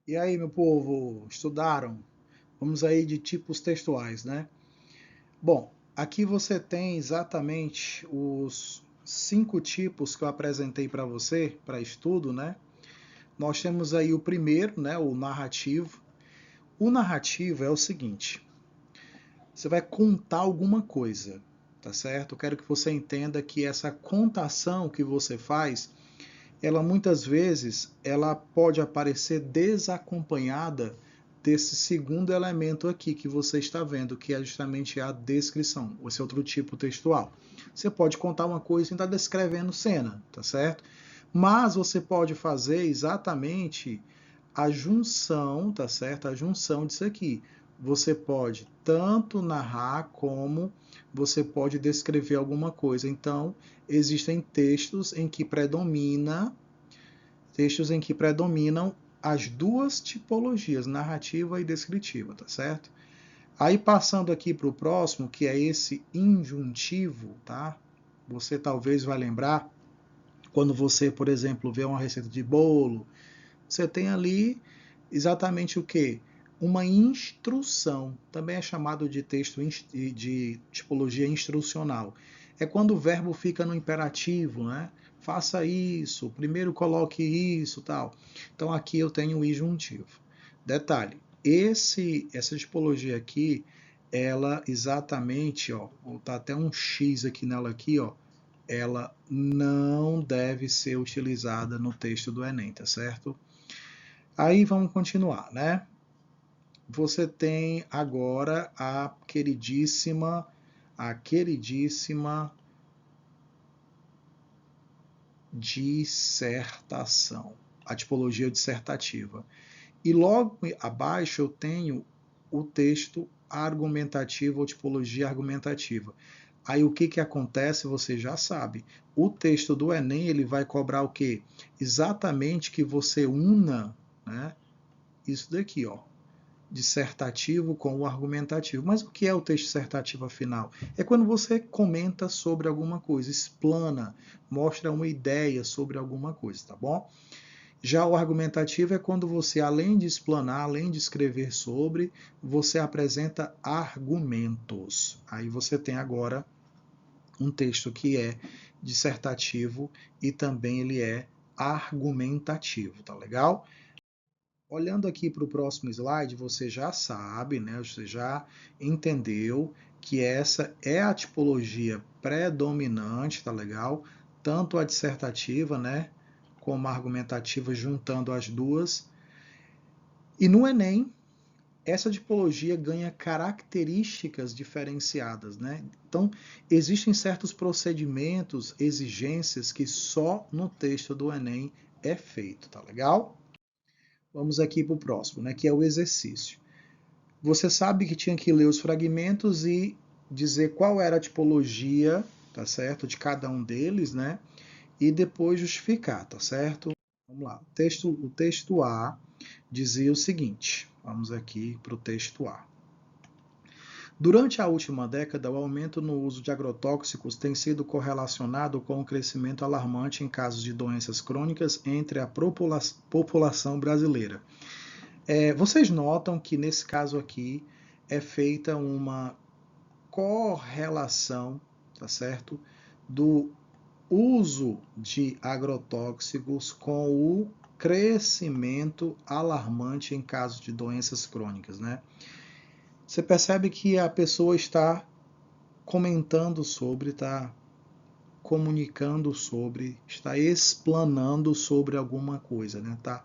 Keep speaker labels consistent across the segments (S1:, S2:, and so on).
S1: E aí, meu povo, estudaram? Vamos aí de tipos textuais, né? Bom, aqui você tem exatamente os 5 tipos que eu apresentei para você, para estudo, né? Nós temos aí o primeiro, né, o narrativo. O narrativo é o seguinte: você vai contar alguma coisa, tá certo? Eu quero que você entenda que essa contação que você faz, ela muitas vezes ela pode aparecer desacompanhada desse segundo elemento aqui que você está vendo, que é justamente a descrição, esse outro tipo textual. Você pode contar uma coisa e estar descrevendo cena, tá certo? Mas você pode fazer exatamente a junção, tá certo? A junção disso aqui. Você pode tanto narrar como você pode descrever alguma coisa. Então, existem textos em que predominam as duas tipologias, narrativa e descritiva, tá certo? Aí passando aqui para o próximo, que é esse injuntivo, tá? Você talvez vai lembrar quando você, por exemplo, vê uma receita de bolo, você tem ali exatamente o que? Uma instrução, também é chamado de texto de tipologia instrucional. É quando o verbo fica no imperativo, né? Faça isso, primeiro coloque isso, tal. Então aqui eu tenho o injuntivo. Detalhe, essa tipologia aqui, ela exatamente, ó, tá até um X aqui nela aqui, ó, ela não deve ser utilizada no texto do Enem, tá certo? Aí vamos continuar, né? Você tem agora a queridíssima dissertação, a tipologia dissertativa. E logo abaixo eu tenho o texto argumentativo ou tipologia argumentativa. Aí o que, que acontece, você já sabe. O texto do Enem ele vai cobrar o quê? Exatamente que você una, né, isso daqui, ó, dissertativo com o argumentativo. Mas o que é o texto dissertativo afinal? É quando você comenta sobre alguma coisa, explana, mostra uma ideia sobre alguma coisa, tá bom? Já o argumentativo é quando você, além de explanar, além de escrever sobre, você apresenta argumentos. Aí você tem agora um texto que é dissertativo e também ele é argumentativo, tá legal? Olhando aqui para o próximo slide, você já sabe, né, você já entendeu que essa é a tipologia predominante, tá legal? Tanto a dissertativa, né, como a argumentativa, juntando as duas. E no Enem, essa tipologia ganha características diferenciadas, né? Então, existem certos procedimentos, exigências que só no texto do Enem é feito, tá legal? Vamos aqui para o próximo, né, que é o exercício. Você sabe que tinha que ler os fragmentos e dizer qual era a tipologia, tá certo, de cada um deles, né? E depois justificar, tá certo? Vamos lá. O texto A dizia o seguinte. Vamos aqui para o texto A. Durante a última década, o aumento no uso de agrotóxicos tem sido correlacionado com o crescimento alarmante em casos de doenças crônicas entre a população brasileira. Vocês notam que nesse caso aqui é feita uma correlação, tá certo? Do uso de agrotóxicos com o crescimento alarmante em casos de doenças crônicas, né? Você percebe que a pessoa está comentando sobre, está comunicando sobre, está explanando sobre alguma coisa, né? Está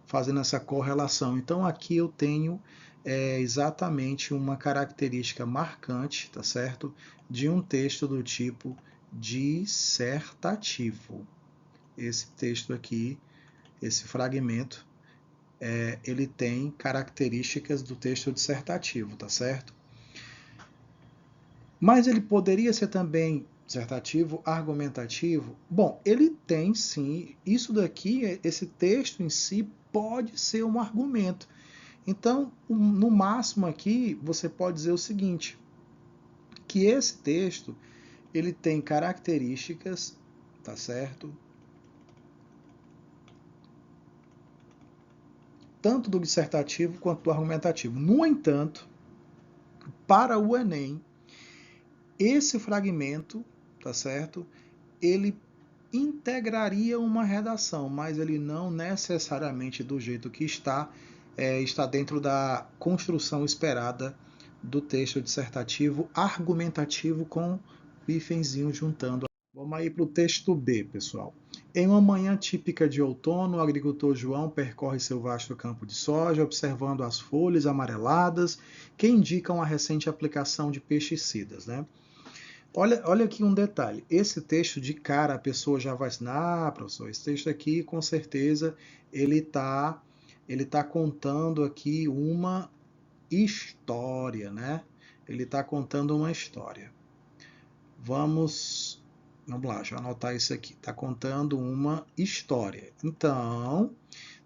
S1: fazendo essa correlação. Então aqui eu tenho exatamente uma característica marcante, tá certo? De um texto do tipo dissertativo. Esse texto aqui, esse fragmento, ele tem características do texto dissertativo, tá certo? Mas ele poderia ser também dissertativo, argumentativo? Bom, ele tem sim. Isso daqui, esse texto em si, pode ser um argumento. Então, no máximo aqui, você pode dizer o seguinte, que esse texto, ele tem características, tá certo? tanto do dissertativo quanto do argumentativo. No entanto, para o Enem, esse fragmento, tá certo? Ele integraria uma redação, mas ele não necessariamente do jeito que está dentro da construção esperada do texto dissertativo argumentativo com o hífenzinho juntando. Vamos aí para o texto B, pessoal. Em uma manhã típica de outono, o agricultor João percorre seu vasto campo de soja, observando as folhas amareladas que indicam a recente aplicação de pesticidas, né? Olha aqui um detalhe. Esse texto de cara a pessoa já vai ensinar, professor, esse texto aqui com certeza ele tá contando aqui uma história, né? Ele está contando uma história. Vamos lá, deixa eu anotar isso aqui. Está contando uma história. Então,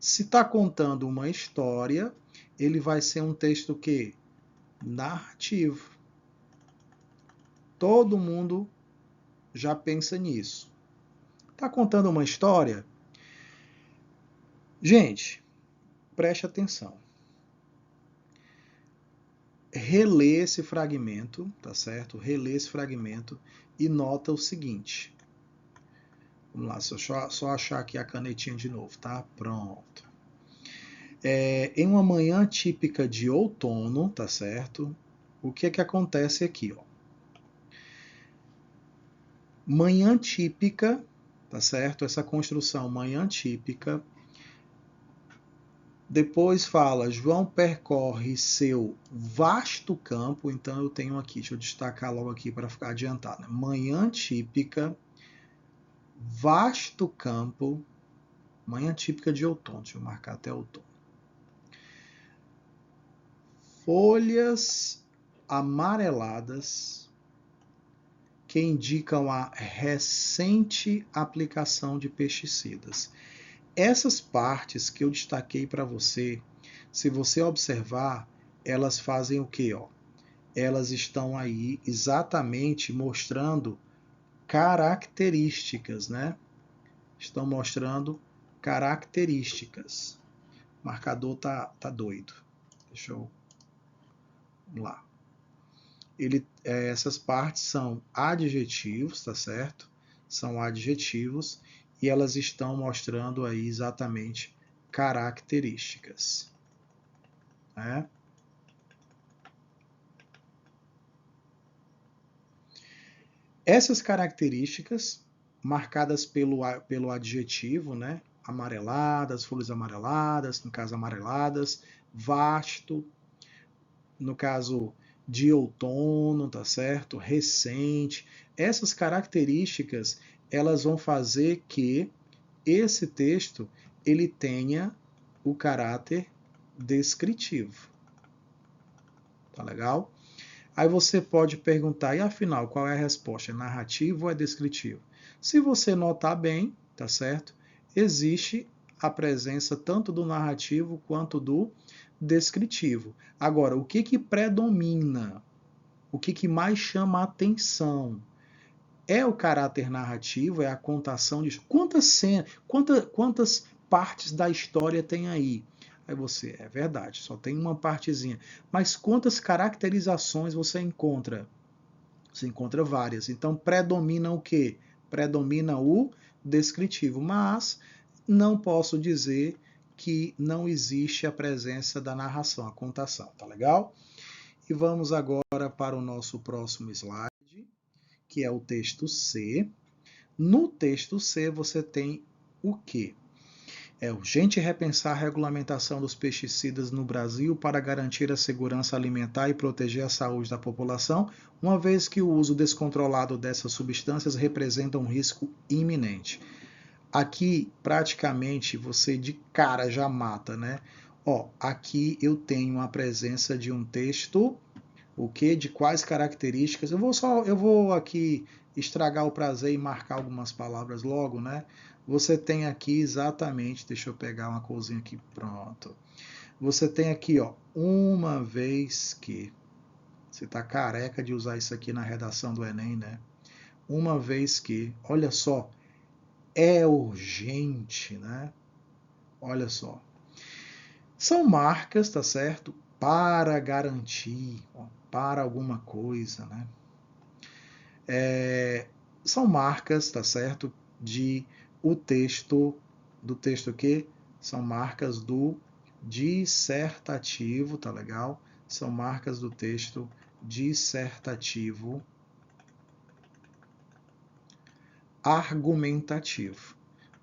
S1: se está contando uma história, ele vai ser um texto que narrativo. Todo mundo já pensa nisso. Está contando uma história? Gente, preste atenção. Relê esse fragmento, tá certo? Relê esse fragmento e nota o seguinte. Vamos lá, só achar aqui a canetinha de novo, tá? Pronto. Em uma manhã típica de outono, tá certo? O que é que acontece aqui, ó? Manhã típica, tá certo? Essa construção manhã típica. Depois fala, João percorre seu vasto campo, então eu tenho aqui, deixa eu destacar logo aqui para ficar adiantado. Né? Manhã típica, vasto campo, manhã típica de outono, deixa eu marcar até outono. Folhas amareladas que indicam a recente aplicação de pesticidas. Essas partes que eu destaquei para você, se você observar, elas fazem o quê? Ó? Elas estão aí exatamente mostrando características, né? Estão mostrando características. O marcador tá doido. Deixa eu... Vamos lá. Essas partes são adjetivos, tá certo? São adjetivos e elas estão mostrando aí exatamente características. Né? Essas características, marcadas pelo adjetivo, né? Amareladas, folhas amareladas, no caso amareladas, vasto, no caso de outono, tá certo? Recente. Essas características, elas vão fazer que esse texto ele tenha o caráter descritivo. Tá legal? Aí você pode perguntar, e afinal, qual é a resposta? É narrativo ou é descritivo? Se você notar bem, tá certo? Existe a presença tanto do narrativo quanto do descritivo. Agora, o que predomina? O que mais chama a atenção? É o caráter narrativo, é a contação de quantas partes da história tem aí. Aí você, é verdade, só tem uma partezinha. Mas quantas caracterizações você encontra? Você encontra várias. Então predomina o quê? Predomina o descritivo. Mas não posso dizer que não existe a presença da narração, a contação, tá legal? E vamos agora para o nosso próximo slide, que é o texto C. No texto C você tem o quê? É urgente repensar a regulamentação dos pesticidas no Brasil para garantir a segurança alimentar e proteger a saúde da população, uma vez que o uso descontrolado dessas substâncias representa um risco iminente. Aqui, praticamente, você de cara já mata, né? Ó, aqui eu tenho a presença de um texto, o que, de quais características. Eu vou aqui estragar o prazer e marcar algumas palavras logo, né? Você tem aqui exatamente, deixa eu pegar uma coisinha aqui, pronto. Você tem aqui, ó, uma vez que, você tá careca de usar isso aqui na redação do Enem, né? Uma vez que, olha só, é urgente, né? Olha só. São marcas, tá certo? Para garantir, ó, para alguma coisa, né? São marcas, tá certo? De o texto, do texto que são marcas do dissertativo, tá legal? São marcas do texto dissertativo argumentativo.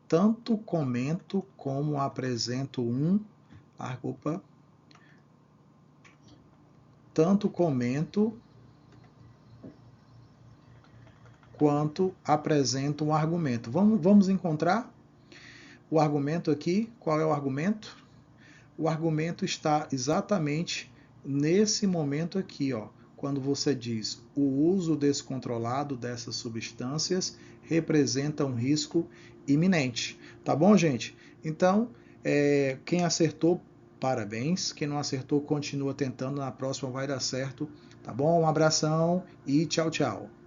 S1: Tanto comento como apresento tanto comento quanto apresento um argumento. Vamos encontrar o argumento aqui. Qual é o argumento? O argumento está exatamente nesse momento aqui, ó, quando você diz o uso descontrolado dessas substâncias representa um risco iminente. Tá bom, gente? Então, quem acertou, parabéns. Quem não acertou, continua tentando. Na próxima vai dar certo. Tá bom? Um abração e tchau, tchau.